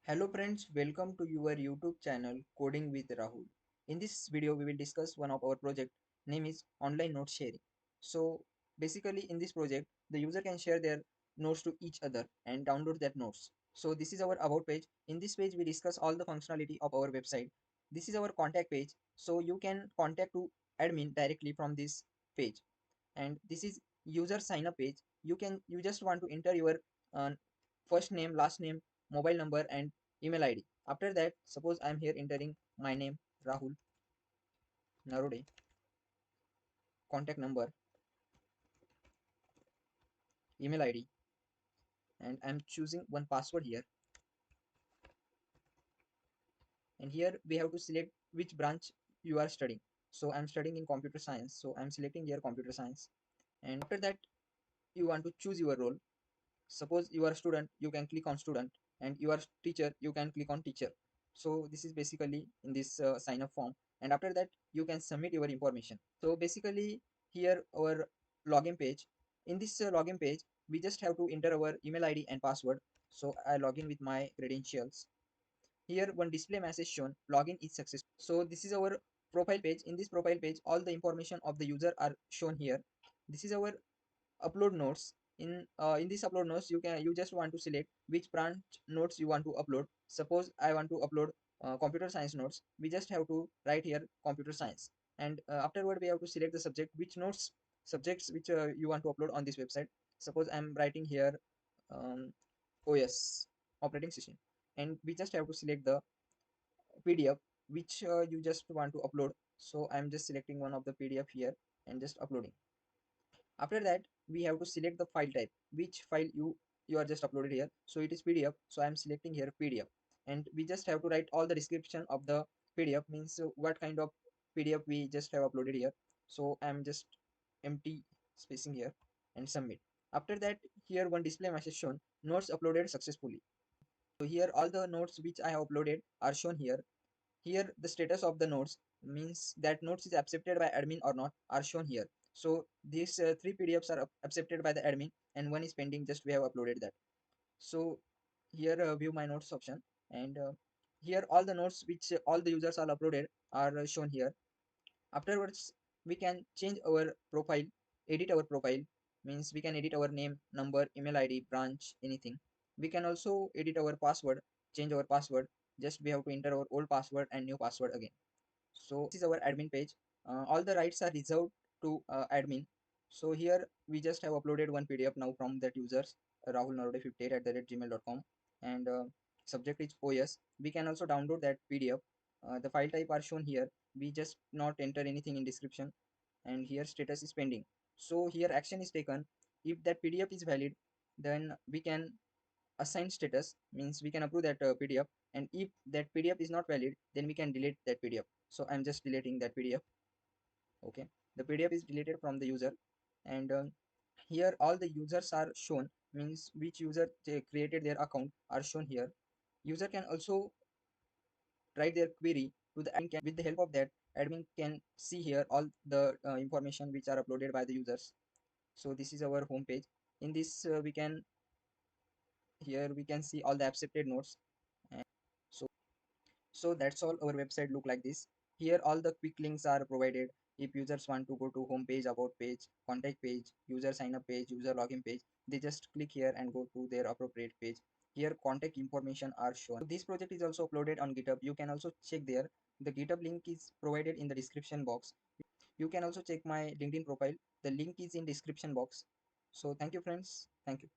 Hello friends, welcome to your YouTube channel Coding with Rahul. In this video, we will discuss one of our project name is online note sharing. So basically in this project, the user can share their notes to each other and download that notes. So this is our about page. In this page, we discuss all the functionality of our website. This is our contact page. So you can contact to admin directly from this page. And this is user sign up page. You just want to enter your uh, first name, last name, mobile number and email id. After that, suppose I am here entering my name Rahul Narode, contact number, email id, and I am choosing one password here. And here we have to select which branch you are studying. So I am studying in computer science, so I am selecting here computer science. And after that, you want to choose your role. Suppose you are a student, you can click on student, and you are teacher, you can click on teacher. So this is basically in this sign up form, and after that you can submit your information. So basically here our login page. In this login page, we just have to enter our email id and password. So I log in with my credentials. Here one display message shown, login is successful. So this is our profile page. In this profile page, all the information of the user are shown here. This is our upload notes. In this upload notes, you just want to select which branch notes you want to upload. Suppose I want to upload computer science notes. We just have to write here computer science, and afterward we have to select the subject, which notes subjects which you want to upload on this website. Suppose I'm writing here OS, operating system, and we just have to select the PDF which you just want to upload. So I'm just selecting one of the PDF here and just uploading. After that, we have to select the file type, which file you are just uploaded here. So it is PDF, so I'm selecting here PDF, and we just have to write all the description of the PDF, means what kind of PDF we just have uploaded here. So I'm just empty spacing here and submit. After that, here one display message shown, notes uploaded successfully. So here all the notes which I have uploaded are shown here. Here the status of the notes, means that notes is accepted by admin or not, are shown here. So these three PDFs are accepted by the admin and one is pending, just we have uploaded that. So here view my notes option, and here all the notes which all the users are uploaded are shown here. Afterwards, we can change our profile, edit our profile, means we can edit our name, number, email id, branch, anything. We can also edit our password, change our password. Just we have to enter our old password and new password again. So this is our admin page. All the rights are reserved to admin. So here we just have uploaded one PDF now from that users, rahulnarode58@gmail.com, and subject is OS. We can also download that PDF. The file type are shown here. We just not enter anything in description, and here status is pending. So here action is taken. If that PDF is valid, then we can assign status, means we can approve that PDF, and if that PDF is not valid, then we can delete that PDF. So I'm just deleting that PDF. Okay, the PDF is deleted from the user, and here all the users are shown, means which user they created their account are shown here. User can also write their query to the admin. With the help of that, admin can see here all the information which are uploaded by the users. So this is our home page. In this we can, here we can see all the accepted notes. And so that's all, our website look like this. Here all the quick links are provided. If users want to go to home page, about page, contact page, user sign up page, user login page, they just click here and go to their appropriate page. Here contact information are shown. So this project is also uploaded on GitHub. You can also check there. The GitHub link is provided in the description box. You can also check my LinkedIn profile. The link is in description box. So thank you friends. Thank you.